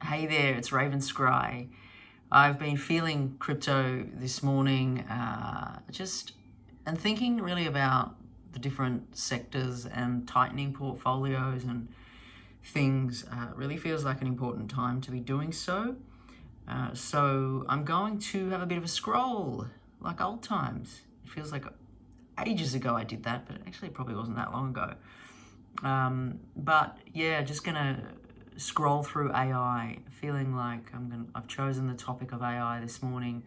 Hey there, it's Raven Scry. I've been feeling crypto this morning, and thinking really about the different sectors and tightening portfolios and things. Really feels like an important time to be doing so. So I'm going to have a bit of a scroll, like old times. It feels like ages ago I did that, but actually it probably wasn't that long ago. But yeah, just gonna scroll through AI, feeling like I've chosen the topic of AI this morning,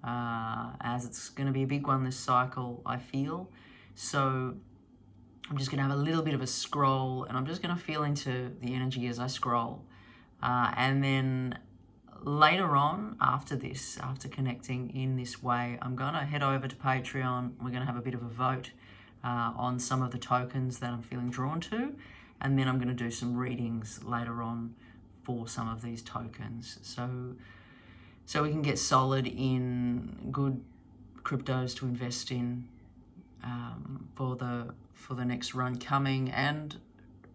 as it's gonna be a big one this cycle, I feel. So I'm just gonna have a little bit of a scroll, and I'm just gonna feel into the energy as I scroll. And then later on, after connecting in this way, I'm gonna head over to Patreon. We're gonna have a bit of a vote on some of the tokens that I'm feeling drawn to, and then I'm going to do some readings later on for some of these tokens, so we can get solid in good cryptos to invest in for the next run coming. And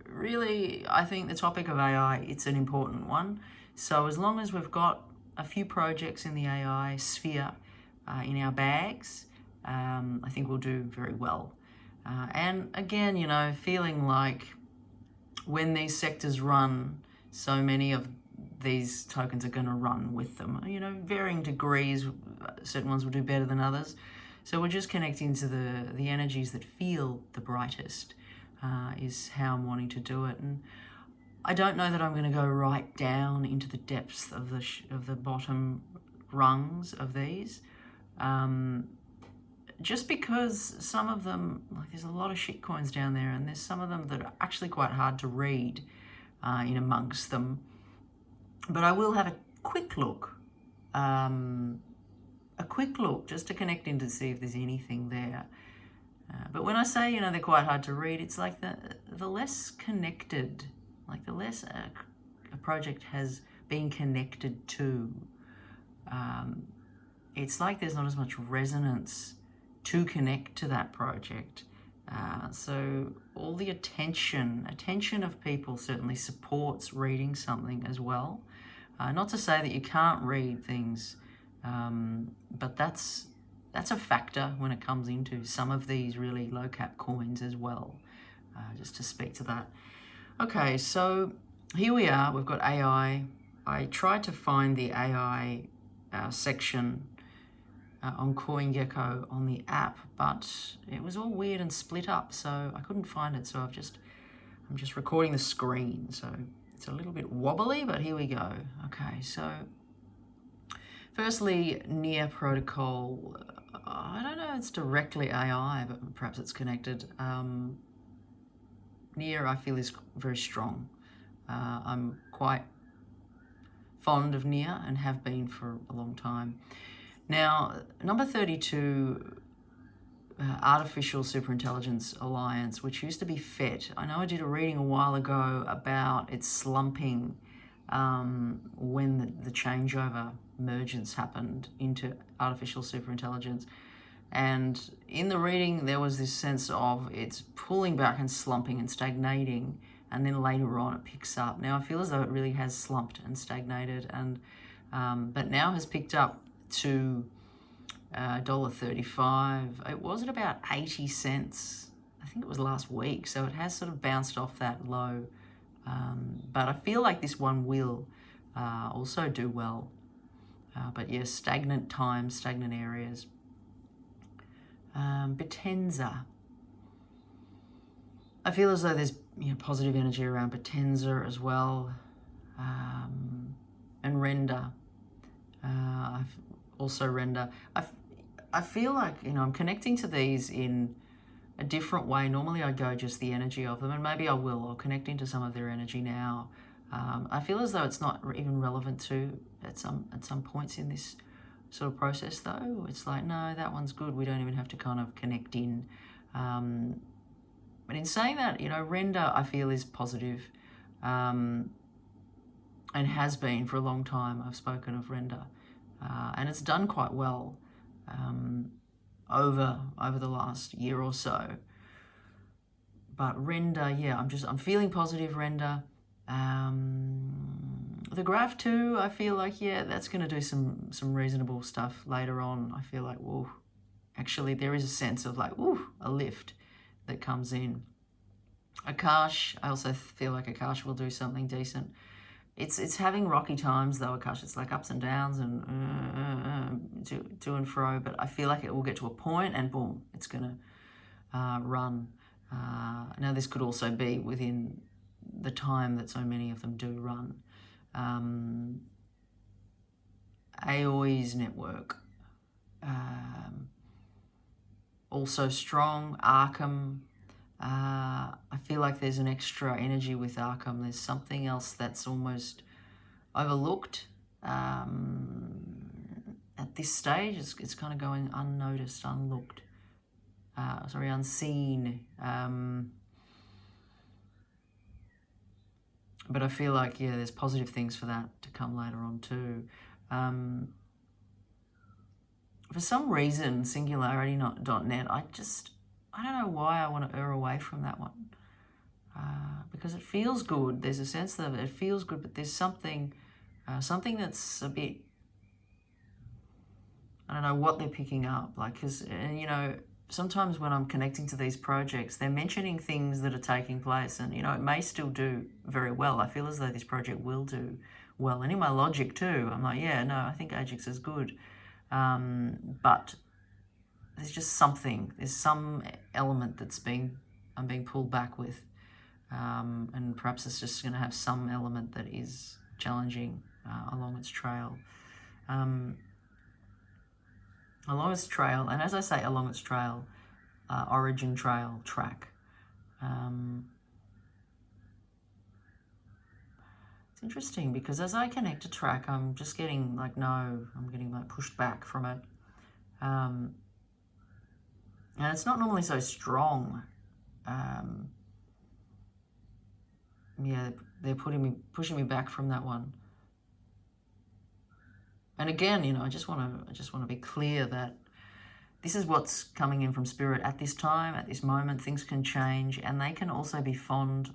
really, I think the topic of AI, it's an important one. So as long as we've got a few projects in the AI sphere in our bags, I think we'll do very well. And again, feeling like when these sectors run, so many of these tokens are going to run with them. Varying degrees, certain ones will do better than others. So we're just connecting to the energies that feel the brightest, is how I'm wanting to do it. And I don't know that I'm going to go right down into the depths of the bottom rungs of these. Just because some of them, like there's a lot of shit coins down there, and there's some of them that are actually quite hard to read in amongst them. But I will have a quick look just to connect in to see if there's anything there. But when I say, they're quite hard to read, it's like the less connected, like the less a project has been connected to, it's like there's not as much resonance to connect to that project. So all the attention of people certainly supports reading something as well. Not to say that you can't read things, but that's a factor when it comes into some of these really low cap coins as well, just to speak to that. Okay, so here we are, we've got AI. I tried to find the AI section on CoinGecko on the app, but it was all weird and split up, so I couldn't find it. So I'm just recording the screen, so it's a little bit wobbly, but here we go. Okay, so firstly, Near protocol. I don't know, it's directly AI, but perhaps it's connected. Near, I feel, is very strong. I'm quite fond of Near and have been for a long time. Now, number 32, Artificial Superintelligence Alliance, which used to be FET. I know I did a reading a while ago about its slumping when the changeover emergence happened into Artificial Superintelligence. And in the reading, there was this sense of it's pulling back and slumping and stagnating, and then later on it picks up. Now, I feel as though it really has slumped and stagnated, and but now has picked up to $1.35. It was at about 80 cents. I think it was last week, so it has sort of bounced off that low. But I feel like this one will also do well. But yes, stagnant times, stagnant areas. Potenza. I feel as though there's positive energy around Potenza as well, and Render. Also Render. I feel like I'm connecting to these in a different way. Normally I go just the energy of them, and maybe I'll connect into some of their energy now. I feel as though it's not even relevant to at some points in this sort of process, though. It's like, no, that one's good, we don't even have to kind of connect in. But in saying that, Render, I feel, is positive, and has been for a long time. I've spoken of Render, and it's done quite well over the last year or so. But Render, yeah, I'm feeling positive. Render, The graph too, I feel like, yeah, that's going to do some reasonable stuff later on. I feel like, whoa, actually there is a sense of like, whoa, a lift that comes in. Akash, I also feel like Akash will do something decent. It's having rocky times though, Akash. It's like ups and downs and to and fro, but I feel like it will get to a point and boom, it's going to run. Now this could also be within the time that so many of them do run. Aoi's network, also strong. Arkham, I feel like there's an extra energy with Arkham. There's something else that's almost overlooked at this stage. It's kind of going unnoticed, unlooked, unseen. But I feel like, yeah, there's positive things for that to come later on too. For some reason, Singularity.net, I don't know why I want to err away from that one. Because it feels good. There's a sense that it feels good, but there's something that's a bit, I don't know what they're picking up. Like, because, you know, sometimes when I'm connecting to these projects, they're mentioning things that are taking place, and, you know, it may still do very well. I feel as though this project will do well. And in my logic too, I'm like, yeah, no, I think Ajax is good. But there's just something, there's some element that's I'm being pulled back with. And perhaps it's just going to have some element that is challenging along its trail. Along its trail, and as I say, along its trail, origin trail track. It's interesting because as I connect to track, I'm just getting like, no, I'm getting like pushed back from it. And it's not normally so strong. Yeah, they're pushing me back from that one. And again, you know, I just want to be clear that this is what's coming in from Spirit at this time, at this moment. Things can change, and they can also be fond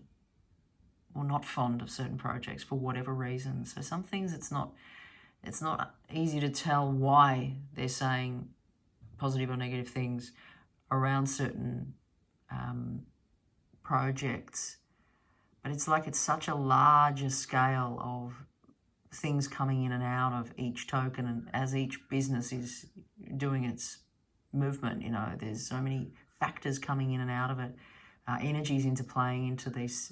or not fond of certain projects for whatever reason. So some things it's not easy to tell why they're saying positive or negative things around certain projects. But it's like it's such a larger scale of things coming in and out of each token, and as each business is doing its movement, you know, there's so many factors coming in and out of it, energies interplaying into these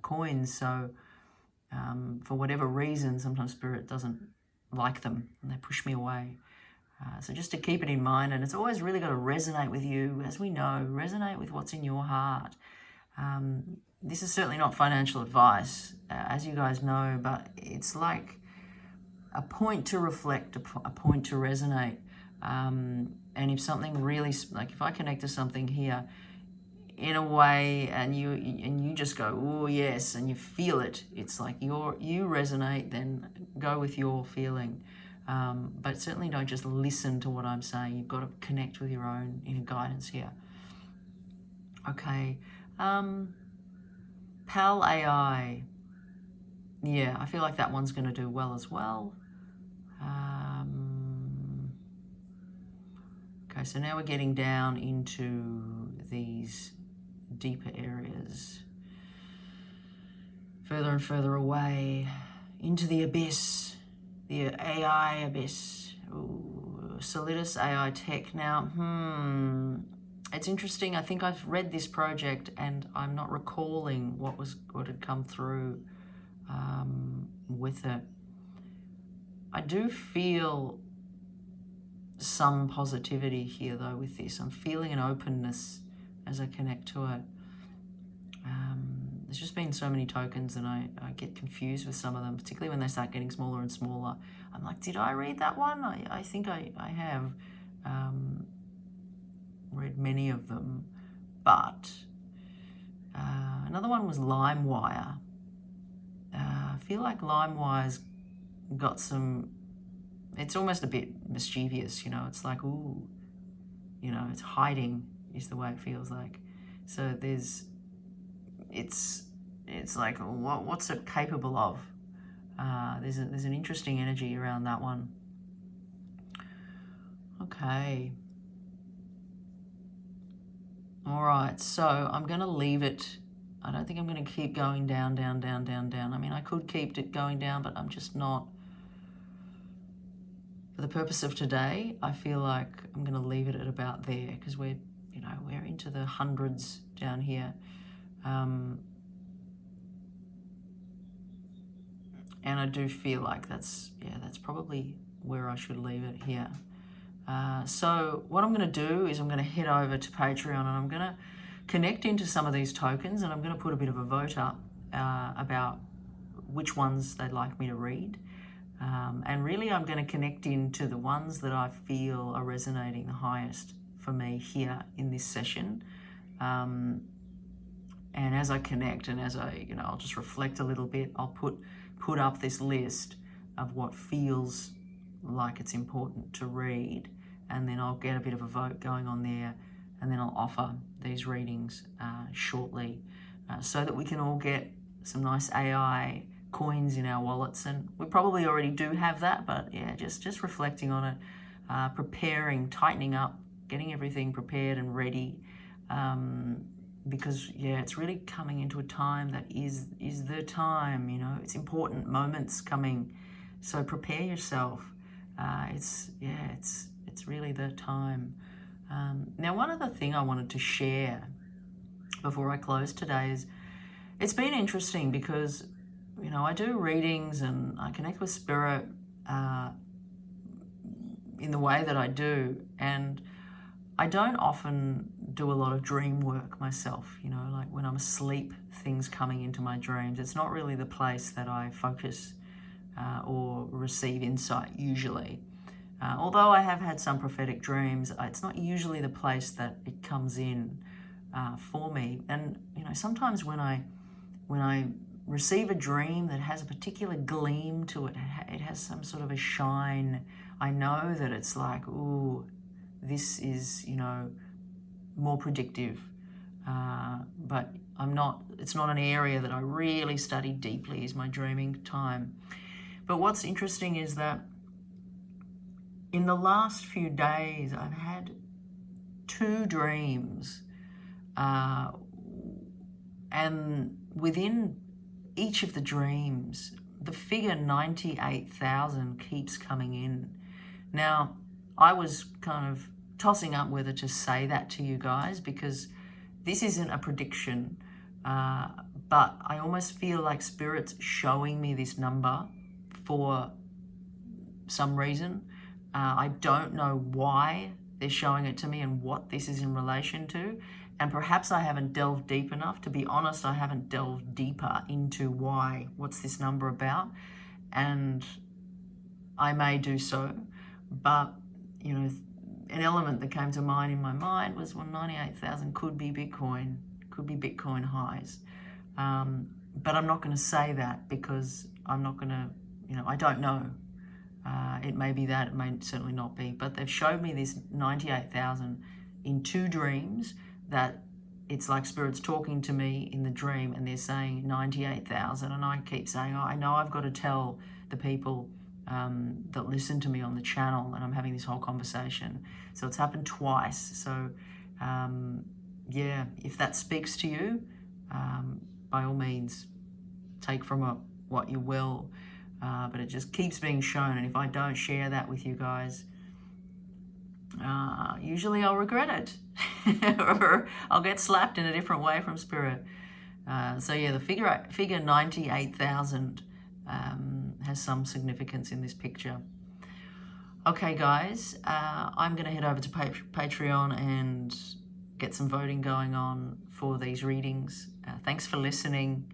coins. So for whatever reason, sometimes Spirit doesn't like them and they push me away. So just to keep it in mind, and it's always really got to resonate with you, as we know, resonate with what's in your heart. This is certainly not financial advice, as you guys know, but it's like a point to reflect, a point to resonate. And if something really, like if I connect to something here in a way and you just go, oh yes, and you feel it, it's like you resonate, then go with your feeling. But certainly don't just listen to what I'm saying. You've got to connect with your own inner guidance here. Okay. Pal AI. Yeah, I feel like that one's going to do well as well. Okay, so now we're getting down into these deeper areas. Further and further away into the abyss, the AI abyss. Ooh, Solidus AI Tech. Now, it's interesting. I think I've read this project and I'm not recalling what had come through with it. I do feel some positivity here though with this. I'm feeling an openness as I connect to it. There's just been so many tokens and I get confused with some of them, particularly when they start getting smaller and smaller. I'm like, did I read that one? I think I have read many of them, but another one was LimeWire. I feel like LimeWire's got some, it's almost a bit mischievous, you know, it's like, ooh, you know, it's hiding is the way it feels like. So it's like, what's it capable of? There's an interesting energy around that one. Okay. All right, so I'm going to leave it. I don't think I'm going to keep going down, down, down, down, down. I mean, I could keep it going down, but I'm just not. For the purpose of today, I feel like I'm going to leave it at about there, because we're into the hundreds down here. And I do feel like that's probably where I should leave it here. So what I'm going to do is I'm going to head over to Patreon, and I'm going to connect into some of these tokens, and I'm going to put a bit of a vote up about which ones they'd like me to read. And really I'm going to connect into the ones that I feel are resonating the highest for me here in this session. And as I connect, and as I'll just reflect a little bit, I'll put up this list of what feels like it's important to read, and then I'll get a bit of a vote going on there, and then I'll offer these readings shortly, so that we can all get some nice AI coins in our wallets. And we probably already do have that, but yeah, just reflecting on it, preparing, tightening up, getting everything prepared and ready, because it's really coming into a time that is the time. It's important moments coming, so prepare yourself. It's really the time. Now, one other thing I wanted to share before I close today is, it's been interesting because I do readings and I connect with spirit in the way that I do, and I don't often do a lot of dream work myself. Like when I'm asleep, things coming into my dreams, it's not really the place that I focus or receive insight usually. Although I have had some prophetic dreams, it's not usually the place that it comes in for me. And sometimes when I receive a dream that has a particular gleam to it, it has some sort of a shine, I know that it's like, ooh, this is more predictive. But it's not an area that I really study deeply, is my dreaming time. But what's interesting is that in the last few days, I've had 2 dreams, and within each of the dreams, the figure 98,000 keeps coming in. Now, I was kind of tossing up whether to say that to you guys, because this isn't a prediction, but I almost feel like Spirit's showing me this number for some reason. I don't know why they're showing it to me and what this is in relation to. And perhaps I haven't delved deep enough. To be honest, I haven't delved deeper into what's this number about. And I may do so. But, an element that came to mind in my mind was, 98,000 could be Bitcoin highs. But I'm not going to say that, because I'm not going to, I don't know. It may be that, it may certainly not be, but they've showed me this 98,000 in 2 dreams, that it's like Spirit's talking to me in the dream and they're saying 98,000, and I keep saying, I know I've got to tell the people that listen to me on the channel, and I'm having this whole conversation. So it's happened twice. So if that speaks to you, by all means, take from it what you will. But it just keeps being shown, and if I don't share that with you guys, usually I'll regret it, or I'll get slapped in a different way from Spirit. The figure 98,000 has some significance in this picture. Okay, guys, I'm going to head over to Patreon and get some voting going on for these readings. Thanks for listening.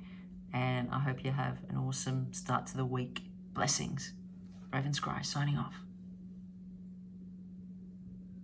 And I hope you have an awesome start to the week. Blessings. Raven Scry signing off.